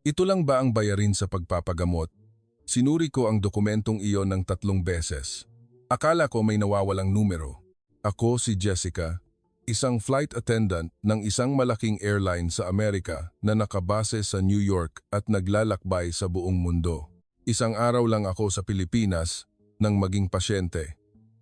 Ito lang ba ang bayarin sa pagpapagamot? Sinuri ko ang dokumentong iyon ng 3 beses. Akala ko may nawawalang numero. Ako si Jessica, isang flight attendant ng isang malaking airline sa Amerika na nakabase sa New York at naglalakbay sa buong mundo. Isang araw lang ako sa Pilipinas nang maging pasyente.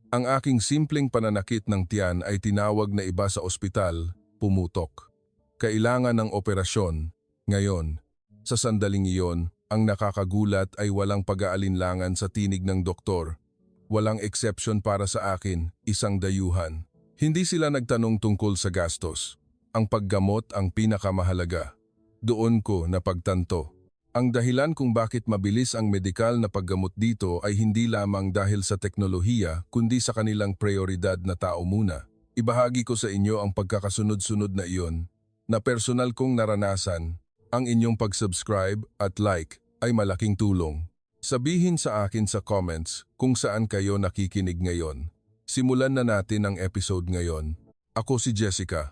Ang aking simpleng pananakit ng tiyan ay tinawag na iba sa ospital, pumutok. Kailangan ng operasyon. Ngayon, sa sandaling iyon, ang nakakagulat ay walang pag-aalinlangan sa tinig ng doktor. Walang exception para sa akin, isang dayuhan. Hindi sila nagtanong tungkol sa gastos. Ang paggamot ang pinakamahalaga. Doon ko napagtanto. Ang dahilan kung bakit mabilis ang medikal na paggamot dito ay hindi lamang dahil sa teknolohiya kundi sa kanilang prioridad na tao muna. Ibahagi ko sa inyo ang pagkakasunod-sunod na iyon na personal kong naranasan. Ang inyong pag-subscribe at like ay malaking tulong. Sabihin sa akin sa comments kung saan kayo nakikinig ngayon. Simulan na natin ang episode ngayon. Ako si Jessica,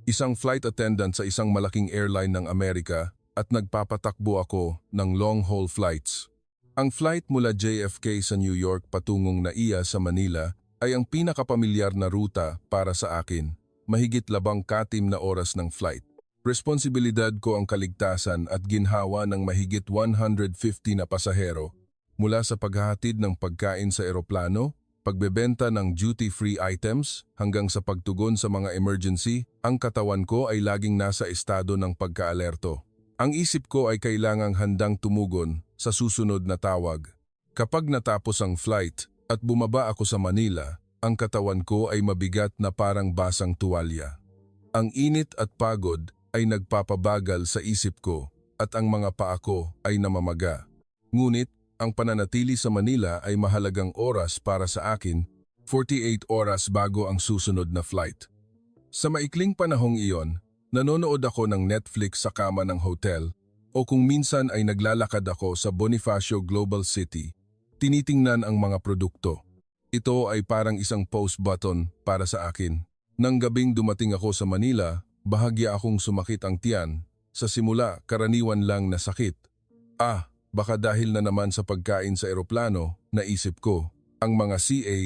isang flight attendant sa isang malaking airline ng Amerika at nagpapatakbo ako ng long-haul flights. Ang flight mula JFK sa New York patungong NAIA sa Manila ay ang pinakapamilyar na ruta para sa akin. Mahigit 12 na oras ng flight. Responsibilidad ko ang kaligtasan at ginhawa ng mahigit 150 na pasahero mula sa paghahatid ng pagkain sa eroplano, pagbebenta ng duty-free items hanggang sa pagtugon sa mga emergency. Ang katawan ko ay laging nasa estado ng pagkaalerto. Ang isip ko ay kailangang handang tumugon sa susunod na tawag. Kapag natapos ang flight at bumaba ako sa Manila, ang katawan ko ay mabigat na parang basang tuwalya. Ang init at pagod ay nagpapabagal sa isip ko at ang mga paa ko ay namamaga. Ngunit, ang pananatili sa Manila ay mahalagang oras para sa akin, 48 oras bago ang susunod na flight. Sa maikling panahong iyon, nanonood ako ng Netflix sa kama ng hotel o kung minsan ay naglalakad ako sa Bonifacio Global City, tinitingnan ang mga produkto. Ito ay parang isang pause button para sa akin. Nang gabing dumating ako sa Manila, bahagya akong sumakit ang tiyan. Sa simula, karaniwan lang na sakit. Baka dahil na naman sa pagkain sa eroplano, naisip ko. Ang mga CA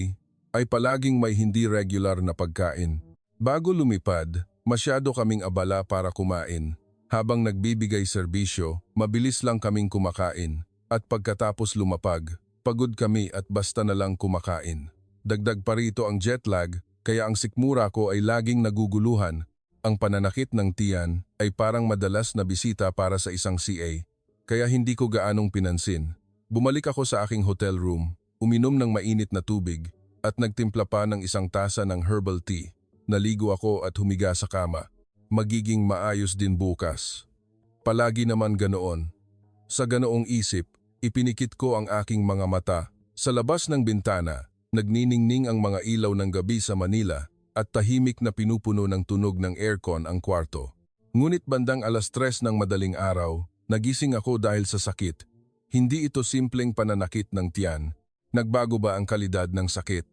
ay palaging may hindi regular na pagkain. Bago lumipad, masyado kaming abala para kumain. Habang nagbibigay serbisyo, mabilis lang kaming kumakain. At pagkatapos lumapag, pagod kami at basta na lang kumakain. Dagdag pa rito ang jet lag, kaya ang sikmura ko ay laging naguguluhan. Ang pananakit ng tiyan ay parang madalas na bisita para sa isang CA, kaya hindi ko gaanong pinansin. Bumalik ako sa aking hotel room, uminom ng mainit na tubig, at nagtimpla pa ng isang tasa ng herbal tea. Naligo ako at humiga sa kama. Magiging maayos din bukas. Palagi naman ganoon. Sa ganoong isip, ipinikit ko ang aking mga mata. Sa labas ng bintana, nagniningning ang mga ilaw ng gabi sa Manila, at tahimik na pinupuno ng tunog ng aircon ang kwarto. Ngunit bandang 3:00 ng madaling araw, nagising ako dahil sa sakit. Hindi ito simpleng pananakit ng tiyan. Nagbago ba ang kalidad ng sakit?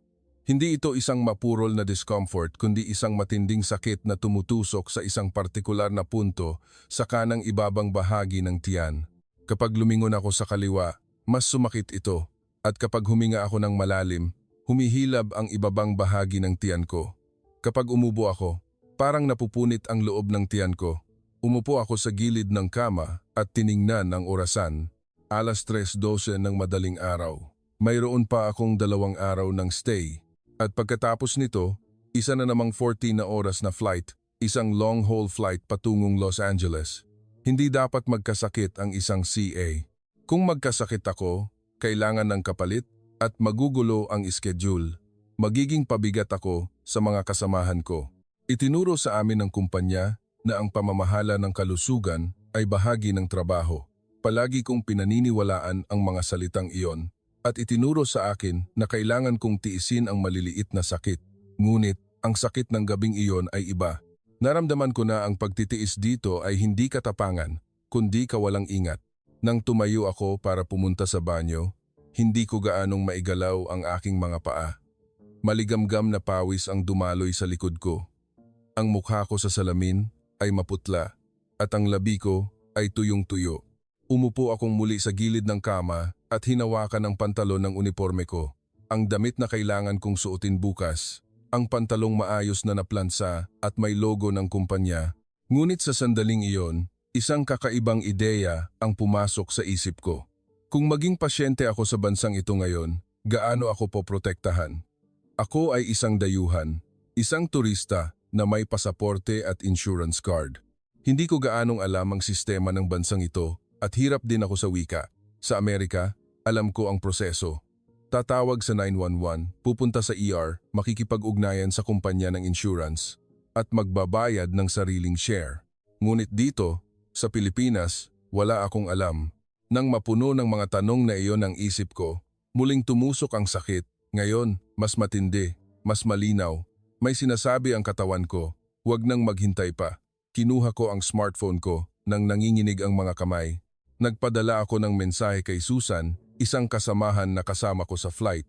Hindi ito isang mapurol na discomfort kundi isang matinding sakit na tumutusok sa isang partikular na punto sa kanang ibabang bahagi ng tiyan. Kapag lumingon ako sa kaliwa, mas sumakit ito. At kapag huminga ako ng malalim, humihilab ang ibabang bahagi ng tiyan ko. Kapag umubo ako, parang napupunit ang loob ng tiyan ko. Umupo ako sa gilid ng kama at tiningnan ang orasan. 3:12 ng madaling araw. Mayroon pa akong 2 araw ng stay. At pagkatapos nito, isa na namang 14 na oras na flight, isang long-haul flight patungong Los Angeles. Hindi dapat magkasakit ang isang CA. Kung magkasakit ako, kailangan ng kapalit at magugulo ang schedule. Magiging pabigat ako sa mga kasamahan ko. Itinuro sa amin ng kumpanya na ang pamamahala ng kalusugan ay bahagi ng trabaho. Palagi kong pinaniniwalaan ang mga salitang iyon at itinuro sa akin na kailangan kong tiisin ang maliliit na sakit. Ngunit ang sakit ng gabing iyon ay iba. Naramdaman ko na ang pagtitiis dito ay hindi katapangan, kundi kawalang ingat. Nang tumayo ako para pumunta sa banyo, hindi ko gaanong maigalaw ang aking mga paa. Maligamgam na pawis ang dumaloy sa likod ko. Ang mukha ko sa salamin ay maputla at ang labi ko ay tuyong-tuyo. Umupo akong muli sa gilid ng kama at hinawakan ang pantalon ng uniforme ko. Ang damit na kailangan kong suotin bukas. Ang pantalong maayos na naplansa at may logo ng kumpanya. Ngunit sa sandaling iyon, isang kakaibang ideya ang pumasok sa isip ko. Kung maging pasyente ako sa bansang ito ngayon, gaano ako poprotektahan? Ako ay isang dayuhan, isang turista na may pasaporte at insurance card. Hindi ko gaanong alam ang sistema ng bansang ito at hirap din ako sa wika. Sa Amerika, alam ko ang proseso. Tatawag sa 911, pupunta sa ER, makikipag-ugnayan sa kumpanya ng insurance, at magbabayad ng sariling share. Ngunit dito, sa Pilipinas, wala akong alam. Nang mapuno ng mga tanong na iyon ang isip ko, muling tumusok ang sakit. Ngayon, mas matindi, mas malinaw. May sinasabi ang katawan ko, huwag nang maghintay pa. Kinuha ko ang smartphone ko nang nanginginig ang mga kamay. Nagpadala ako ng mensahe kay Susan, isang kasamahan na kasama ko sa flight.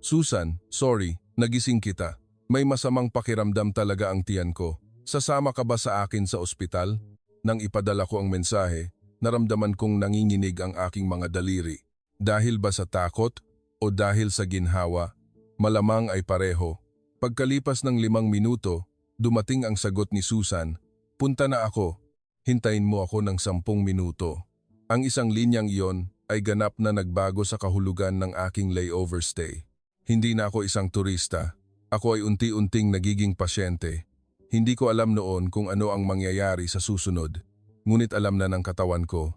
Susan, sorry, nagising kita. May masamang pakiramdam talaga ang tiyan ko. Sasama ka ba sa akin sa ospital? Nang ipadala ko ang mensahe, naramdaman kong nanginginig ang aking mga daliri. Dahil ba sa takot o dahil sa ginhawa? Malamang ay pareho. Pagkalipas ng 5 minuto, dumating ang sagot ni Susan. Punta na ako. Hintayin mo ako ng 10 minuto. Ang isang linyang iyon ay ganap na nagbago sa kahulugan ng aking layover stay. Hindi na ako isang turista. Ako ay unti-unting nagiging pasyente. Hindi ko alam noon kung ano ang mangyayari sa susunod. Ngunit alam na ng katawan ko.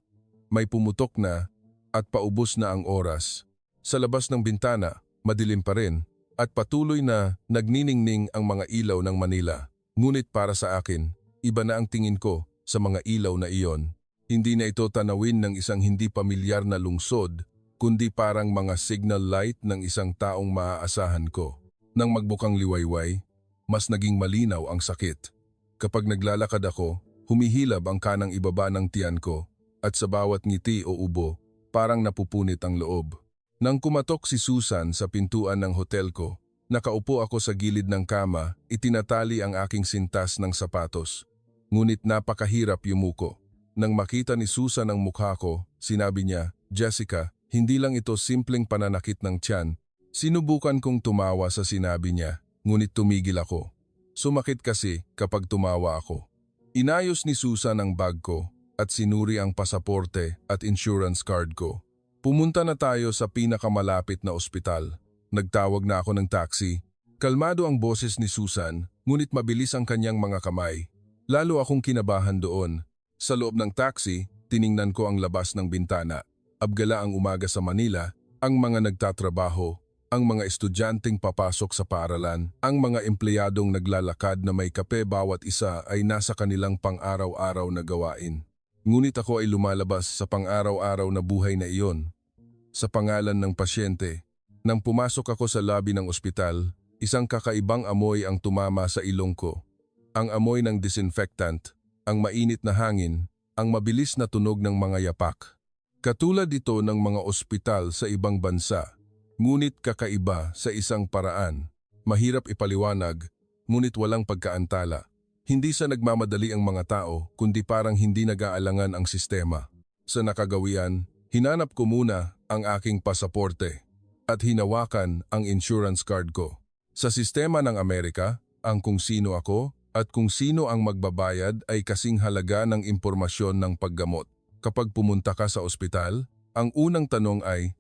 May pumutok na at paubos na ang oras. Sa labas ng bintana, madilim pa rin at patuloy na nagniningning ang mga ilaw ng Manila. Ngunit para sa akin, iba na ang tingin ko sa mga ilaw na iyon. Hindi na ito tanawin ng isang hindi pamilyar na lungsod, kundi parang mga signal light ng isang taong maaasahan ko. Nang magbukang liwayway, mas naging malinaw ang sakit. Kapag naglalakad ako, humihilab ang kanang ibaba ng tiyan ko at sa bawat ngiti o ubo, parang napupunit ang loob. Nang kumatok si Susan sa pintuan ng hotel ko, nakaupo ako sa gilid ng kama, itinatali ang aking sintas ng sapatos. Ngunit napakahirap yumuko. Nang makita ni Susan ang mukha ko, sinabi niya, Jessica, hindi lang ito simpleng pananakit ng tiyan. Sinubukan kong tumawa sa sinabi niya, ngunit tumigil ako. Sumakit kasi kapag tumawa ako. Inayos ni Susan ang bag ko at sinuri ang pasaporte at insurance card ko. Pumunta na tayo sa pinakamalapit na ospital. Nagtawag na ako ng taxi. Kalmado ang boses ni Susan, ngunit mabilis ang kanyang mga kamay. Lalo akong kinabahan doon. Sa loob ng taxi, tiningnan ko ang labas ng bintana. Abgala ang umaga sa Manila, ang mga nagtatrabaho, ang mga estudyanteng papasok sa paaralan, ang mga empleyadong naglalakad na may kape bawat isa ay nasa kanilang pang-araw-araw na gawain. Ngunit ako ay lumalabas sa pang-araw-araw na buhay na iyon. Sa pangalan ng pasyente, nang pumasok ako sa lobby ng ospital, isang kakaibang amoy ang tumama sa ilong ko. Ang amoy ng disinfectant, ang mainit na hangin, ang mabilis na tunog ng mga yapak. Katulad ito ng mga ospital sa ibang bansa, ngunit kakaiba sa isang paraan. Mahirap ipaliwanag, ngunit walang pagkaantala. Hindi sa nagmamadali ang mga tao, kundi parang hindi nag-aalangan ang sistema. Sa nakagawian, hinanap ko muna ang aking pasaporte at hinawakan ang insurance card ko. Sa sistema ng Amerika, ang kung sino ako at kung sino ang magbabayad ay kasing halaga ng impormasyon ng paggamot. Kapag pumunta ka sa ospital, ang unang tanong ay,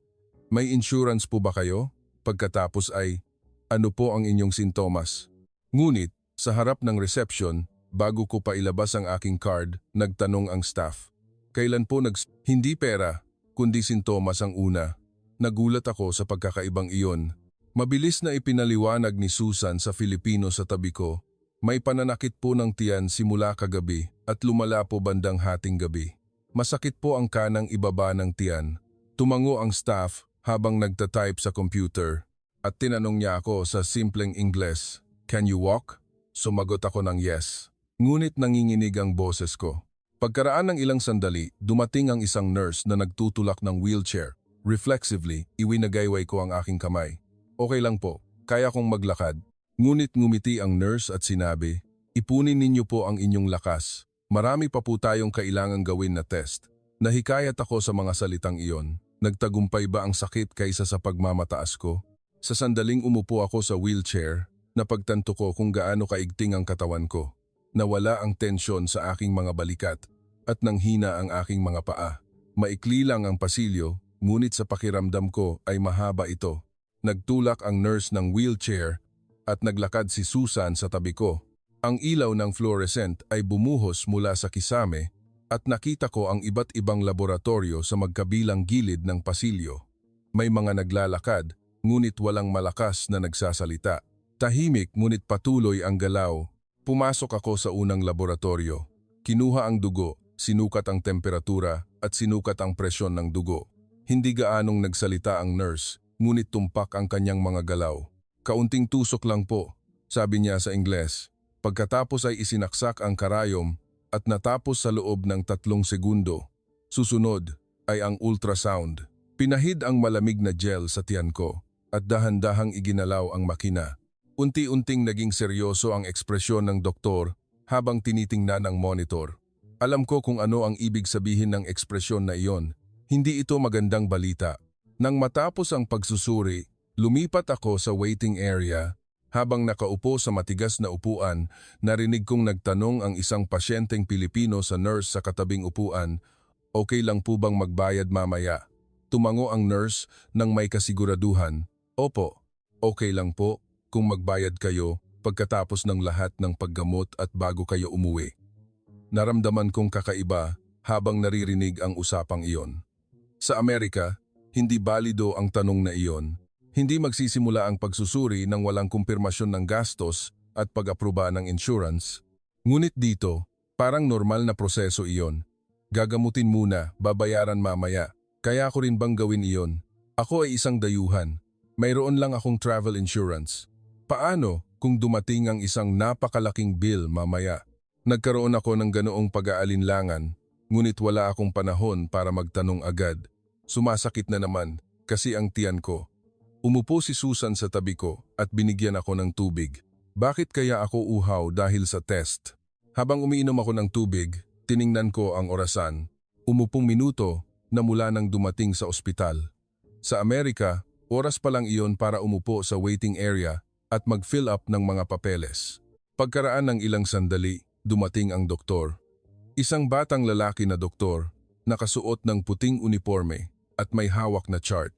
may insurance po ba kayo? Pagkatapos ay, ano po ang inyong sintomas? Ngunit, sa harap ng reception, bago ko pa ilabas ang aking card, nagtanong ang staff. Kailan po Hindi pera, kundi sintomas ang una. Nagulat ako sa pagkakaibang iyon. Mabilis na ipinaliwanag ni Susan sa Filipino sa tabi ko. May pananakit po ng tiyan simula kagabi at lumala po bandang hating gabi. Masakit po ang kanang ibaba ng tiyan. Tumango ang staff habang nagtatype sa computer at tinanong niya ako sa simpleng Ingles, "Can you walk?" Sumagot ako ng yes. Ngunit nanginginig ang boses ko. Pagkaraan ng ilang sandali, dumating ang isang nurse na nagtutulak ng wheelchair. Reflexively, iwinagayway ko ang aking kamay. Okay lang po, kaya kong maglakad. Ngunit ngumiti ang nurse at sinabi, ipunin ninyo po ang inyong lakas. Marami pa po tayong kailangang gawin na test. Nahikayat ako sa mga salitang iyon. Nagtagumpay ba ang sakit kaysa sa pagmamataas ko? Sa sandaling umupo ako sa wheelchair, napagtanto ko kung gaano kaigting ang katawan ko. Nawala ang tensyon sa aking mga balikat at nanghina ang aking mga paa. Maikli lang ang pasilyo, ngunit sa pakiramdam ko ay mahaba ito. Nagtulak ang nurse ng wheelchair at naglakad si Susan sa tabi ko. Ang ilaw ng fluorescent ay bumuhos mula sa kisame at nakita ko ang iba't ibang laboratorio sa magkabilang gilid ng pasilyo. May mga naglalakad, ngunit walang malakas na nagsasalita. Tahimik ngunit patuloy ang galaw. Pumasok ako sa unang laboratorio. Kinuha ang dugo, sinukat ang temperatura at sinukat ang presyon ng dugo. Hindi gaanong nagsalita ang nurse, ngunit tumpak ang kanyang mga galaw. Kaunting tusok lang po, sabi niya sa Ingles. Pagkatapos ay isinaksak ang karayom at natapos sa loob ng 3 segundo. Susunod ay ang ultrasound. Pinahid ang malamig na gel sa tiyan ko at dahan-dahang iginalaw ang makina. Unti-unting naging seryoso ang ekspresyon ng doktor habang tinitingnan ang monitor. Alam ko kung ano ang ibig sabihin ng ekspresyon na iyon. Hindi ito magandang balita. Nang matapos ang pagsusuri, lumipat ako sa waiting area. Habang nakaupo sa matigas na upuan, narinig kong nagtanong ang isang pasyenteng Pilipino sa nurse sa katabing upuan, "Okay lang po bang magbayad mamaya?" Tumango ang nurse nang may kasiguraduhan, "Opo, okay lang po kung magbayad kayo pagkatapos ng lahat ng paggamot at bago kayo umuwi." Naramdaman kong kakaiba habang naririnig ang usapang iyon. Sa Amerika, hindi balido ang tanong na iyon. Hindi magsisimula ang pagsusuri nang walang kumpirmasyon ng gastos at pag-aproba ng insurance. Ngunit dito, parang normal na proseso iyon. Gagamutin muna, babayaran mamaya. Kaya ko rin bang gawin iyon? Ako ay isang dayuhan. Mayroon lang akong travel insurance. Paano kung dumating ang isang napakalaking bill mamaya? Nagkaroon ako ng ganoong pag-aalinlangan, ngunit wala akong panahon para magtanong agad. Sumasakit na naman kasi ang tiyan ko. Umupo si Susan sa tabi ko at binigyan ako ng tubig. Bakit kaya ako uhaw dahil sa test? Habang umiinom ako ng tubig, tiningnan ko ang orasan. Umupong minuto na mula nang dumating sa ospital. Sa Amerika, oras pa lang iyon para umupo sa waiting area at mag-fill up ng mga papeles. Pagkaraan ng ilang sandali, dumating ang doktor. Isang batang lalaki na doktor, nakasuot ng puting uniforme at may hawak na chart.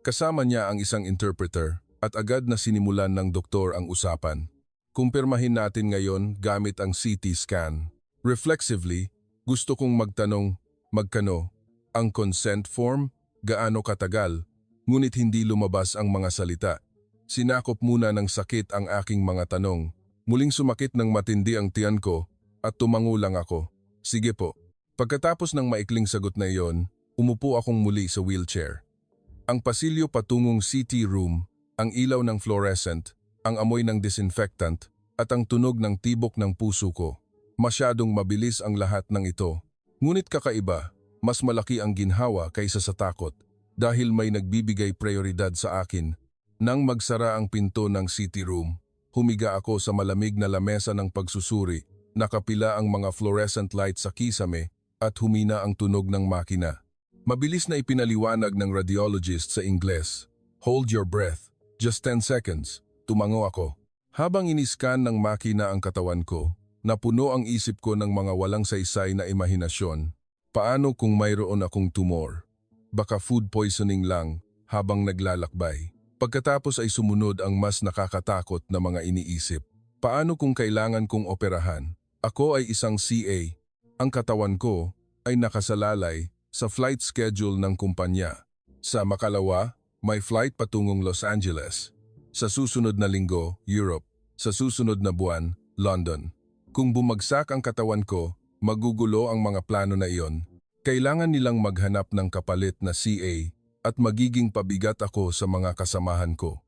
Kasama niya ang isang interpreter at agad na sinimulan ng doktor ang usapan. Kumpirmahin natin ngayon gamit ang CT scan. Reflexively, gusto kong magtanong, magkano? Ang consent form, gaano katagal? Ngunit hindi lumabas ang mga salita. Sinakop muna ng sakit ang aking mga tanong. Muling sumakit ng matindi ang tiyan ko at tumango lang ako. Sige po. Pagkatapos ng maikling sagot na iyon, umupo akong muli sa wheelchair. Ang pasilyo patungong CT room, ang ilaw ng fluorescent, ang amoy ng disinfectant, at ang tunog ng tibok ng puso ko. Masyadong mabilis ang lahat ng ito. Ngunit kakaiba, mas malaki ang ginhawa kaysa sa takot dahil may nagbibigay prioridad sa akin. Nang magsara ang pinto ng CT room, humiga ako sa malamig na lamesa ng pagsusuri, nakapila ang mga fluorescent light sa kisame at humina ang tunog ng makina. Mabilis na ipinaliwanag ng radiologist sa Ingles. "Hold your breath. Just 10 seconds. Tumango ako. Habang iniskan ng makina ang katawan ko, napuno ang isip ko ng mga walang saysay na imahinasyon. Paano kung mayroon akong tumor? Baka food poisoning lang habang naglalakbay. Pagkatapos ay sumunod ang mas nakakatakot na mga iniisip. Paano kung kailangan kong operahan? Ako ay isang CA. Ang katawan ko ay nakasalalay sa flight schedule ng kumpanya. Sa makalawa, may flight patungong Los Angeles. Sa susunod na linggo, Europe. Sa susunod na buwan, London. Kung bumagsak ang katawan ko, magugulo ang mga plano na iyon. Kailangan nilang maghanap ng kapalit na CA at magiging pabigat ako sa mga kasamahan ko.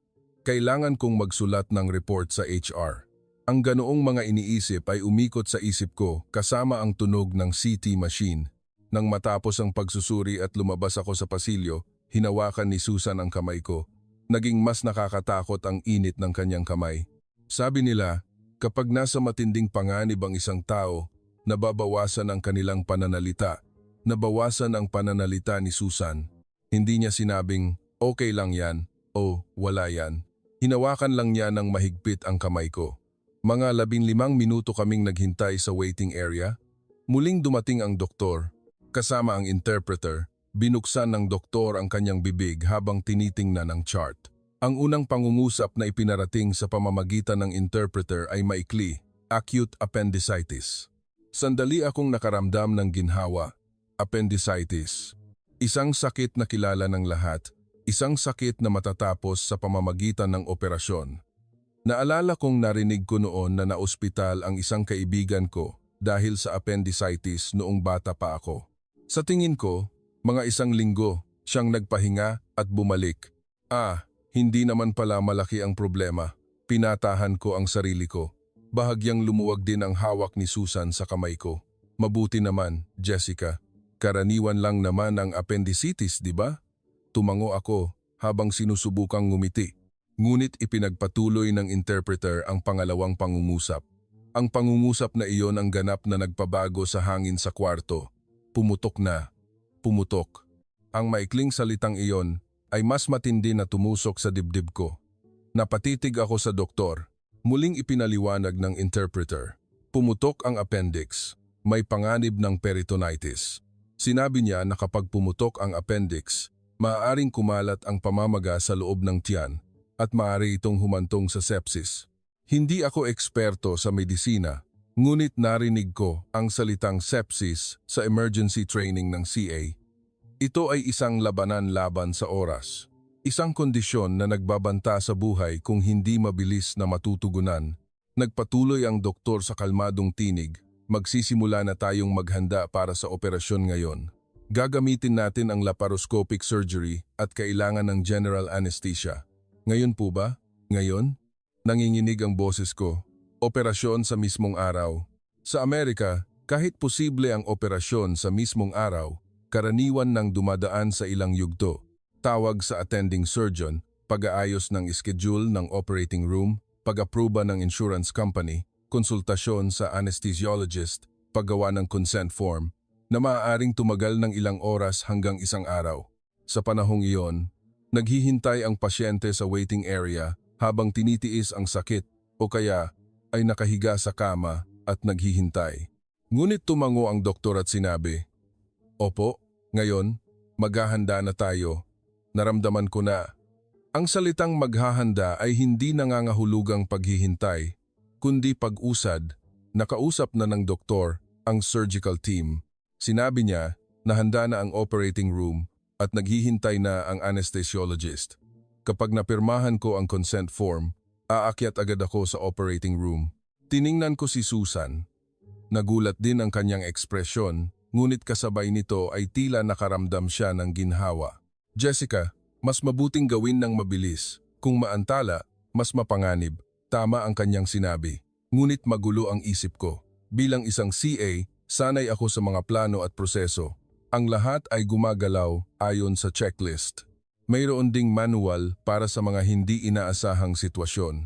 Kailangan kong magsulat ng report sa HR. Ang ganoong mga iniisip ay umikot sa isip ko kasama ang tunog ng CT machine. Nang matapos ang pagsusuri at lumabas ako sa pasilyo, hinawakan ni Susan ang kamay ko. Naging mas nakakatakot ang init ng kanyang kamay. Sabi nila, kapag nasa matinding panganib ang isang tao, nababawasan ang kanilang pananalita. Nabawasan ang pananalita ni Susan. Hindi niya sinabing, okay lang yan, o wala yan. Hinawakan lang niya ng mahigpit ang kamay ko. Mga 15 minuto kaming naghintay sa waiting area. Muling dumating ang doktor. Kasama ang interpreter, binuksan ng doktor ang kanyang bibig habang tinitingnan ang chart. Ang unang pangungusap na ipinarating sa pamamagitan ng interpreter ay maikli, acute appendicitis. Sandali akong nakaramdam ng ginhawa. Appendicitis. Isang sakit na kilala ng lahat, isang sakit na matatapos sa pamamagitan ng operasyon. Naalala kong narinig ko noon na naospital ang isang kaibigan ko dahil sa appendicitis noong bata pa ako. Sa tingin ko, mga 1 linggo siyang nagpahinga at bumalik. Hindi naman pala malaki ang problema. Pinatahan ko ang sarili ko. Bahagyang lumuwag din ang hawak ni Susan sa kamay ko. Mabuti naman, Jessica. Karaniwan lang naman ang appendicitis, di ba? Tumango ako habang sinusubukang ngumiti. Ngunit ipinagpatuloy ng interpreter ang pangalawang pangungusap. Ang pangungusap na iyon ang ganap na nagpabago sa hangin sa kwarto. Pumutok na. Pumutok. Ang maikling salitang iyon ay mas matindi na tumusok sa dibdib ko. Napatitig ako sa doktor. Muling ipinaliwanag ng interpreter. Pumutok ang appendix. May panganib ng peritonitis. Sinabi niya na kapag pumutok ang appendix, maaaring kumalat ang pamamaga sa loob ng tiyan at maaari itong humantong sa sepsis. Hindi ako eksperto sa medisina, ngunit narinig ko ang salitang sepsis sa emergency training ng CA. Ito ay isang labanan laban sa oras. Isang kondisyon na nagbabanta sa buhay kung hindi mabilis na matutugunan. Nagpatuloy ang doktor sa kalmadong tinig. Magsisimula na tayong maghanda para sa operasyon ngayon. Gagamitin natin ang laparoscopic surgery at kailangan ng general anesthesia. Ngayon po ba? Ngayon? Nanginginig ang boses ko. Operasyon sa mismong araw. Sa Amerika, kahit posible ang operasyon sa mismong araw, karaniwan nang dumadaan sa ilang yugto. Tawag sa attending surgeon, pag-aayos ng schedule ng operating room, pag-aproba ng insurance company, konsultasyon sa anesthesiologist, paggawa ng consent form, na maaaring tumagal ng ilang oras hanggang 1 araw. Sa panahong iyon, naghihintay ang pasyente sa waiting area habang tinitiis ang sakit o kaya ay nakahiga sa kama at naghihintay. Ngunit tumango ang doktor at sinabi, "Opo, ngayon, maghahanda na tayo. Naramdaman ko na." Ang salitang maghahanda ay hindi nangangahulugang paghihintay, kundi pag-usad. Nakausap na ng doktor ang surgical team. Sinabi niya na handa na ang operating room at naghihintay na ang anesthesiologist. Kapag napirmahan ko ang consent form, aakyat agad ako sa operating room. Tiningnan ko si Susan. Nagulat din ang kanyang ekspresyon, ngunit kasabay nito ay tila nakaramdam siya ng ginhawa. "Jessica, mas mabuting gawin ng mabilis. Kung maantala, mas mapanganib." Tama ang kanyang sinabi. Ngunit magulo ang isip ko. Bilang isang CA, sanay ako sa mga plano at proseso. Ang lahat ay gumagalaw ayon sa checklist. Mayroon ding manual para sa mga hindi inaasahang sitwasyon.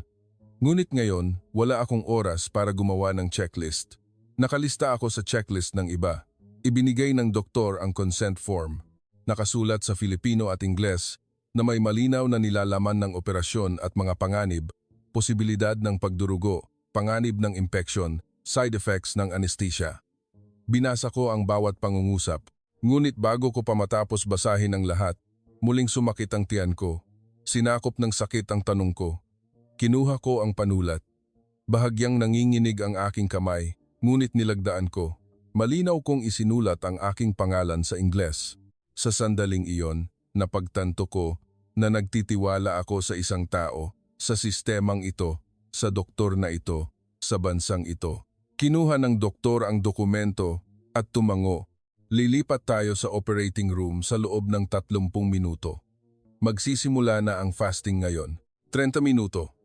Ngunit ngayon, wala akong oras para gumawa ng checklist. Nakalista ako sa checklist ng iba. Ibinigay ng doktor ang consent form. Nakasulat sa Filipino at Ingles na may malinaw na nilalaman ng operasyon at mga panganib, posibilidad ng pagdurugo, panganib ng infection, side effects ng anesthesia. Binasa ko ang bawat pangungusap, ngunit bago ko pa matapos basahin ang lahat, muling sumakit ang tiyan ko. Sinakop ng sakit ang tanong ko. Kinuha ko ang panulat. Bahagyang nanginginig ang aking kamay, ngunit nilagdaan ko. Malinaw kong isinulat ang aking pangalan sa Ingles. Sa sandaling iyon, napagtanto ko na nagtitiwala ako sa isang tao, sa sistemang ito, sa doktor na ito, sa bansang ito. Kinuha ng doktor ang dokumento at tumango. Lilipat tayo sa operating room sa loob ng 30 minuto. Magsisimula na ang fasting ngayon. 30 minuto.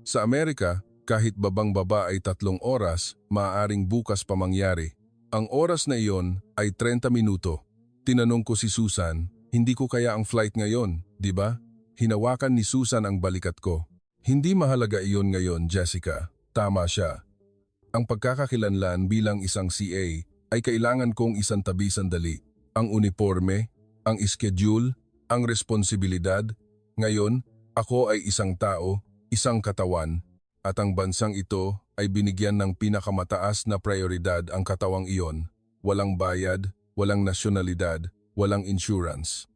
Sa Amerika, kahit babang-baba ay 3 oras, maaaring bukas pa mangyari. Ang oras na iyon ay 30 minuto. Tinanong ko si Susan, hindi ko kaya ang flight ngayon, di ba? Hinawakan ni Susan ang balikat ko. Hindi mahalaga iyon ngayon, Jessica. Tama siya. Ang pagkakakilanlan bilang isang CA ay kailangan kong isantabi sandali. ang uniforme, ang schedule, ang responsibilidad. Ngayon, ako ay isang tao, isang katawan, at ang bansang ito ay binigyan ng pinakamataas na prioridad ang katawang iyon. Walang bayad, walang nasyonalidad, walang insurance.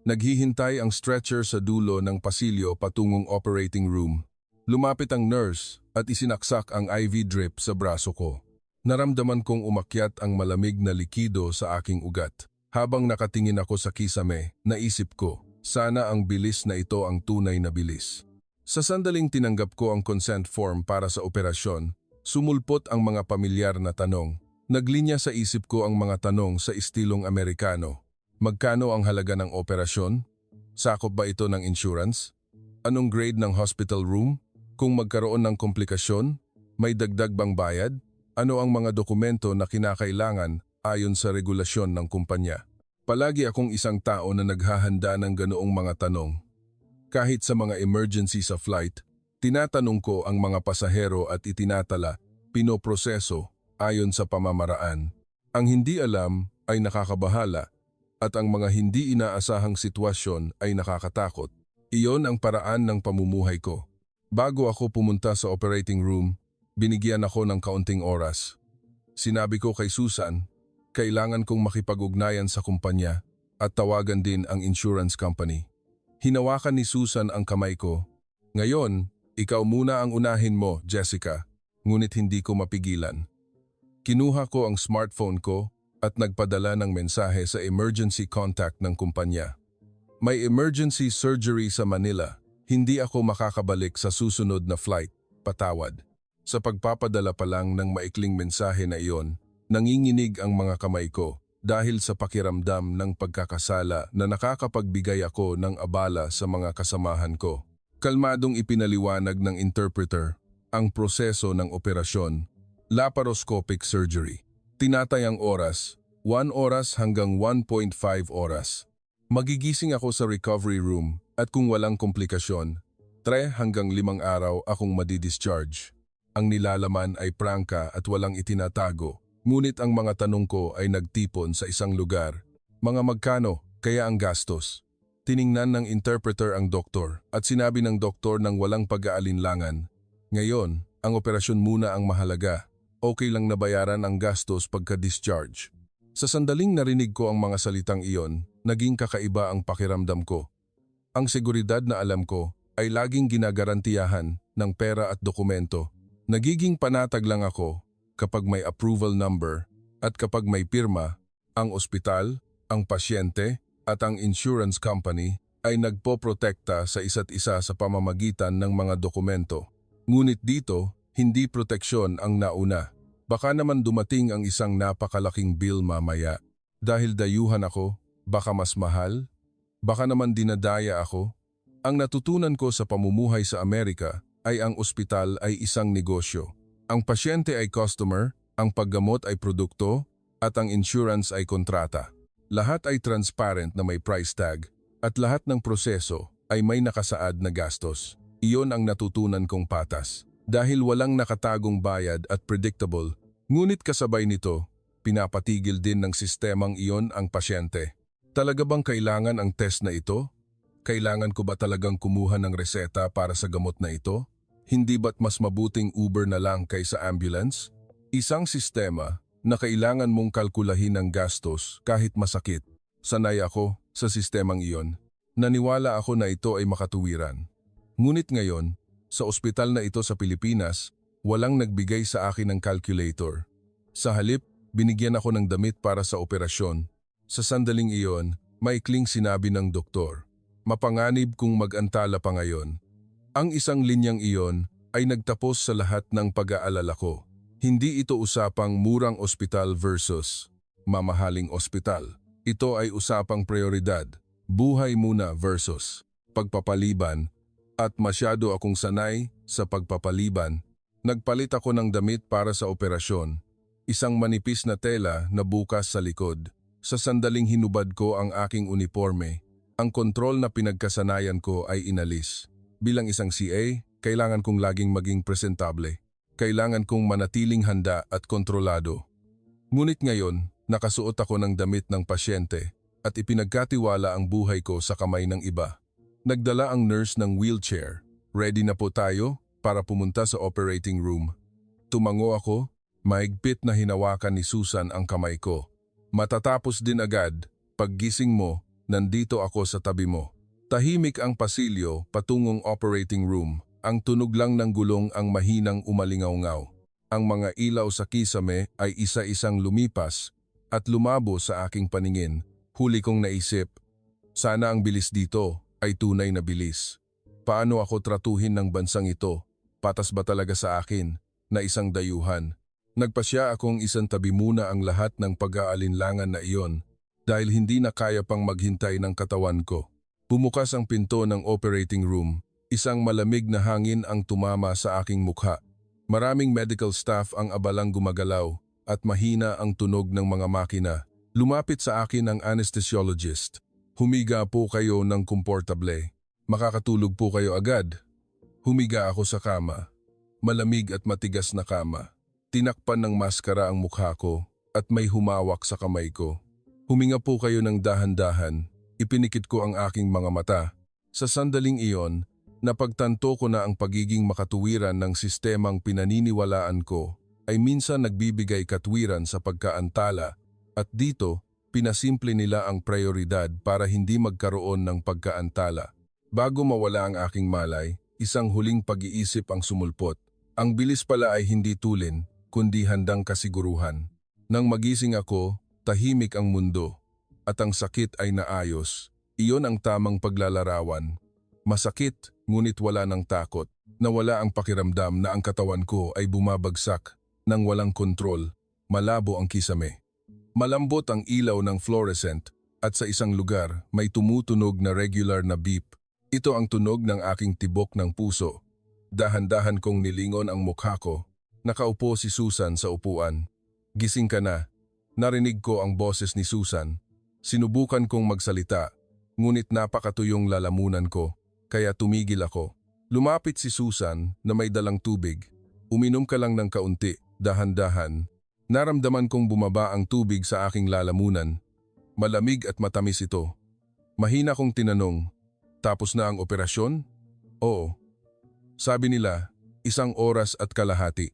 Naghihintay ang stretcher sa dulo ng pasilyo patungong operating room. Lumapit ang nurse at isinaksak ang IV drip sa braso ko. Naramdaman kong umakyat ang malamig na likido sa aking ugat. Habang nakatingin ako sa kisame, naisip ko, sana ang bilis na ito ang tunay na bilis. Sa sandaling tinanggap ko ang consent form para sa operasyon, sumulpot ang mga pamilyar na tanong. Naglinya sa isip ko ang mga tanong sa istilong Amerikano. Magkano ang halaga ng operasyon? Sakop ba ito ng insurance? Anong grade ng hospital room? Kung magkaroon ng komplikasyon, may dagdag bang bayad? Ano ang mga dokumento na kinakailangan ayon sa regulasyon ng kumpanya? Palagi akong isang tao na naghahanda ng ganoong mga tanong. Kahit sa mga emergency sa flight, tinatanong ko ang mga pasahero at itinatala, pinoproseso ayon sa pamamaraan. Ang hindi alam ay nakakabahala at ang mga hindi inaasahang sitwasyon ay nakakatakot. Iyon ang paraan ng pamumuhay ko. Bago ako pumunta sa operating room, binigyan ako ng kaunting oras. Sinabi ko kay Susan, kailangan kong makipag-ugnayan sa kumpanya at tawagan din ang insurance company. Hinawakan ni Susan ang kamay ko. Ngayon, ikaw muna ang unahin mo, Jessica, ngunit hindi ko mapigilan. Kinuha ko ang smartphone ko at nagpadala ng mensahe sa emergency contact ng kumpanya. May emergency surgery sa Manila. Hindi ako makakabalik sa susunod na flight. Patawad. Sa pagpapadala pa lang ng maikling mensahe na iyon, nanginginig ang mga kamay ko dahil sa pakiramdam ng pagkakasala na nakakapagbigay ako ng abala sa mga kasamahan ko. Kalmadong ipinaliwanag ng interpreter ang proseso ng operasyon, laparoscopic surgery. Tinatayang oras, 1 oras hanggang 1.5 oras. Magigising ako sa recovery room at kung walang komplikasyon, 3 hanggang 5 araw akong madidischarge. Ang nilalaman ay prangka at walang itinatago, ngunit ang mga tanong ko ay nagtipon sa isang lugar. Mga magkano, kaya ang gastos? Tiningnan ng interpreter ang doktor at sinabi ng doktor ng walang pag-aalinlangan, ngayon, ang operasyon muna ang mahalaga. Okay lang nabayaran ang gastos pagka-discharge. Sa sandaling narinig ko ang mga salitang iyon, naging kakaiba ang pakiramdam ko. Ang seguridad na alam ko ay laging ginagarantiyahan ng pera at dokumento. Nagiging panatag lang ako kapag may approval number at kapag may pirma, ang ospital, ang pasyente at ang insurance company ay nagpoprotekta sa isa't isa sa pamamagitan ng mga dokumento. Ngunit dito, hindi proteksyon ang nauna. Baka naman dumating ang isang napakalaking bill mamaya. Dahil dayuhan ako, baka mas mahal, baka naman dinadaya ako. Ang natutunan ko sa pamumuhay sa Amerika ay ang ospital ay isang negosyo. Ang pasyente ay customer, ang paggamot ay produkto, at ang insurance ay kontrata. Lahat ay transparent na may price tag, at lahat ng proseso ay may nakasaad na gastos. Iyon ang natutunan kong patas. Dahil walang nakatagong bayad at predictable, ngunit kasabay nito, pinapatigil din ng sistemang iyon ang pasyente. Talaga bang kailangan ang test na ito? Kailangan ko ba talagang kumuha ng reseta para sa gamot na ito? Hindi ba't mas mabuting Uber na lang kaysa ambulance? Isang sistema na kailangan mong kalkulahin ang gastos kahit masakit. Sanay ako sa sistemang iyon. Naniwala ako na ito ay makatuwiran. Ngunit ngayon, sa ospital na ito sa Pilipinas, walang nagbigay sa akin ng calculator. Sa halip, binigyan ako ng damit para sa operasyon. Sa sandaling iyon, maikling sinabi ng doktor, mapanganib kung mag-antala pa ngayon. Ang isang linyang iyon ay nagtapos sa lahat ng pag-aalala ko. Hindi ito usapang murang ospital versus mamahaling ospital. Ito ay usapang prioridad, buhay muna versus pagpapaliban. At masyado akong sanay sa pagpapaliban, nagpalit ako ng damit para sa operasyon. Isang manipis na tela na bukas sa likod. Sa sandaling hinubad ko ang aking uniforme, ang kontrol na pinagkasanayan ko ay inalis. Bilang isang CA, kailangan kong laging maging presentable. Kailangan kong manatiling handa at kontrolado. Ngunit ngayon, Nakasuot ako ng damit ng pasyente at ipinagkatiwala ang buhay ko sa kamay ng iba. Nagdala ang nurse ng wheelchair. Ready na po tayo para pumunta sa operating room. Tumango ako, mahigpit na hinawakan ni Susan ang kamay ko. Matatapos din agad, paggising mo, nandito ako sa tabi mo. Tahimik ang pasilyo patungong operating room. Ang tunog lang ng gulong ang mahinang umalingaw-ngaw. Ang mga ilaw sa kisame ay isa-isang lumipas at lumabo sa aking paningin. Huli kong naisip, sana ang bilis dito ay tunay na bilis. Paano ako tratuhin ng bansang ito? Patas ba talaga sa akin na isang dayuhan? Nagpasya akong isantabi muna ang lahat ng pag-aalinlangan na iyon dahil hindi na kaya pang maghintay ng katawan ko. Bumukas ang pinto ng operating room. Isang malamig na hangin ang tumama sa aking mukha. Maraming medical staff ang abalang gumagalaw at mahina ang tunog ng mga makina. Lumapit sa akin ang anesthesiologist. Humiga po kayo ng komportable. Makakatulog po kayo agad. Humiga ako sa kama. Malamig at matigas na kama. Tinakpan ng maskara ang mukha ko at may humawak sa kamay ko. Huminga po kayo ng dahan-dahan. Ipinikit ko ang aking mga mata. Sa sandaling iyon, napagtanto ko na ang pagiging makatuwiran ng sistemang pinaniniwalaan ko ay minsan nagbibigay katwiran sa pagkaantala at dito, pinasimple nila ang prioridad para hindi magkaroon ng pagkaantala. Bago mawala ang aking malay, isang huling pag-iisip ang sumulpot. Ang bilis pala ay hindi tulin, kundi handang kasiguruhan. Nang magising ako, tahimik ang mundo. At ang sakit ay naayos. Iyon ang tamang paglalarawan. Masakit, ngunit wala ng takot. Nawala ang pakiramdam na ang katawan ko ay bumabagsak nang walang kontrol. Malabo ang kisame. Malambot ang ilaw ng fluorescent at sa isang lugar may tumutunog na regular na beep. Ito ang tunog ng aking tibok ng puso. Dahan-dahan kong nilingon ang mukha ko. Nakaupo si Susan sa upuan. Gising ka na. Narinig ko ang boses ni Susan. Sinubukan kong magsalita, ngunit napakatuyong lalamunan ko, kaya tumigil ako. Lumapit si Susan na may dalang tubig. Uminom ka lang ng kaunti, dahan-dahan. Naramdaman kong bumaba ang tubig sa aking lalamunan. Malamig at matamis ito. Mahina kong tinanong, tapos na ang operasyon? Oo. Sabi nila, 1 oras at kalahati.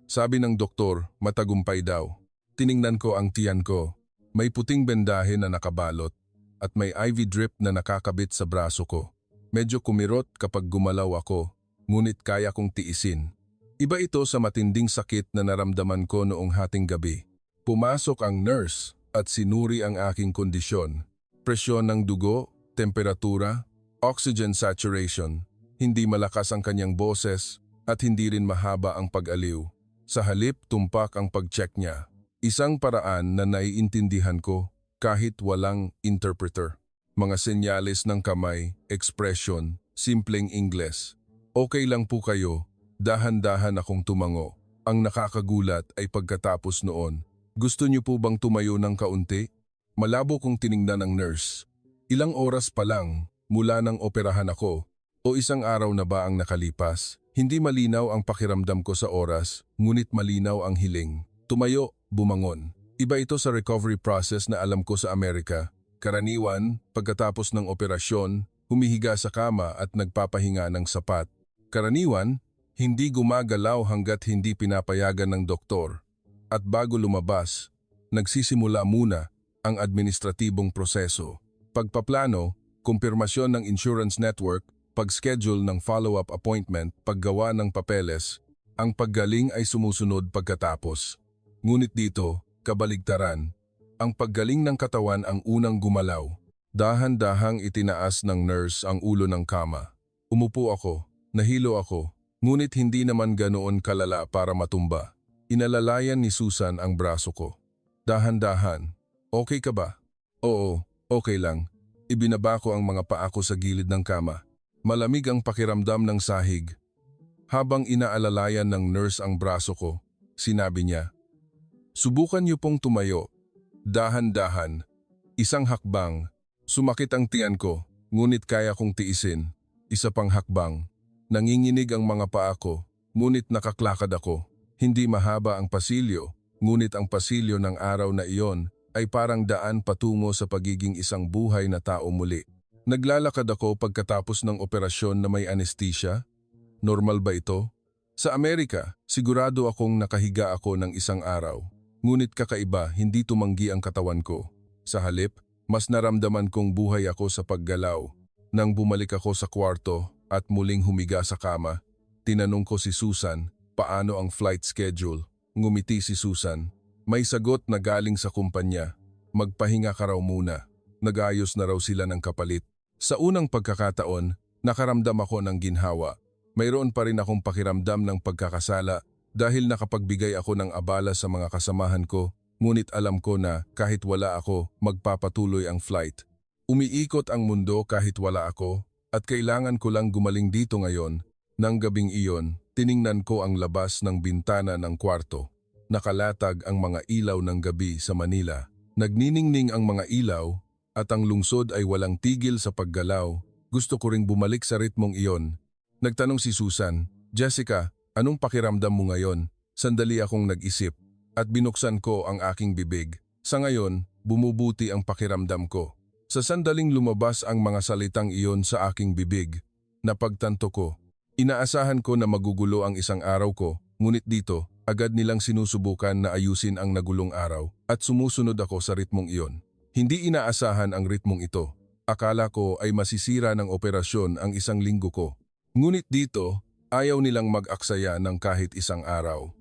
Sabi ng doktor, matagumpay daw. Tiningnan ko ang tiyan ko. May puting bendahe na nakabalot at may IV drip na nakakabit sa braso ko. Medyo kumirot kapag gumalaw ako, ngunit kaya kong tiisin. Iba ito sa matinding sakit na naramdaman ko noong hating gabi. Pumasok ang nurse at sinuri ang aking kondisyon. Presyon ng dugo, temperatura, oxygen saturation. Hindi malakas ang kanyang boses at hindi rin mahaba ang pag-aliw. Sa halip, tumpak ang pag-check niya. Isang paraan na naiintindihan ko kahit walang interpreter. Mga senyales ng kamay, expression, simpleng Ingles. Okay lang po kayo, dahan-dahan akong tumango. Ang nakakagulat ay pagkatapos noon. Gusto niyo po bang tumayo ng kaunti? Malabo kong tiningnan ang nurse. Ilang oras pa lang mula nang operahan ako o 1 araw na ba ang nakalipas? Hindi malinaw ang pakiramdam ko sa oras, ngunit malinaw ang hiling. Tumayo, bumangon. Iba ito sa recovery process na alam ko sa Amerika. Karaniwan, pagkatapos ng operasyon, humihiga sa kama at nagpapahinga ng sapat. Karaniwan, hindi gumagalaw hanggat hindi pinapayagan ng doktor. At bago lumabas, nagsisimula muna ang administratibong proseso. Pagpaplano, kumpirmasyon ng insurance network, pag-schedule ng follow-up appointment, paggawa ng papeles, ang paggaling ay sumusunod pagkatapos. Ngunit dito, kabaligtaran, ang paggaling ng katawan ang unang gumalaw. Dahan-dahang itinaas ng nurse ang ulo ng kama. Umupo ako, nahilo ako, ngunit hindi naman ganoon kalala para matumba. Inalalayan ni Susan ang braso ko. Dahan-dahan, okay ka ba? Oo, okay lang. Ibinaba ko ang mga paa ko sa gilid ng kama. Malamig ang pakiramdam ng sahig. Habang inaalalayan ng nurse ang braso ko, sinabi niya, subukan niyo pong tumayo. Dahan-dahan. 1 hakbang. Sumakit ang tiyan ko, ngunit kaya kong tiisin. 1 pang hakbang. Nanginginig ang mga paa ko, ngunit nakaklakad ako. Hindi mahaba ang pasilyo, ngunit ang pasilyo ng araw na iyon ay parang daan patungo sa pagiging isang buhay na tao muli. Naglalakad ako pagkatapos ng operasyon na may anesthesia. Normal ba ito? Sa Amerika, sigurado akong nakahiga ako ng isang araw. Ngunit kakaiba, hindi tumanggi ang katawan ko. Sa halip, mas naramdaman kong buhay ako sa paggalaw. Nang bumalik ako sa kwarto at muling humiga sa kama, tinanong ko si Susan, paano ang flight schedule? Ngumiti si Susan. May sagot na galing sa kumpanya. Magpahinga ka raw muna. Nag-ayos na raw sila ng kapalit. Sa unang pagkakataon, nakaramdam ako ng ginhawa. Mayroon pa rin akong pakiramdam ng pagkakasala dahil nakapagbigay ako ng abala sa mga kasamahan ko, ngunit alam ko na kahit wala ako, magpapatuloy ang flight. Umiikot ang mundo kahit wala ako at kailangan ko lang gumaling dito ngayon. Nang gabing iyon, tiningnan ko ang labas ng bintana ng kwarto. Nakalatag ang mga ilaw ng gabi sa Manila. Nagniningning ang mga ilaw at ang lungsod ay walang tigil sa paggalaw. Gusto ko ring bumalik sa ritmong iyon. Nagtanong si Susan, Jessica, anong pakiramdam mo ngayon? Sandali akong nag-isip at binuksan ko ang aking bibig. Sa ngayon, bumubuti ang pakiramdam ko. Sa sandaling lumabas ang mga salitang iyon sa aking bibig, napagtanto ko. Inaasahan ko na magugulo ang isang araw ko, ngunit dito, agad nilang sinusubukan na ayusin ang nagulong araw at sumusunod ako sa ritmong iyon. Hindi inaasahan ang ritmong ito. Akala ko ay masisira ng operasyon ang isang linggo ko. Ngunit dito, ayaw nilang mag-aksaya ng kahit isang araw.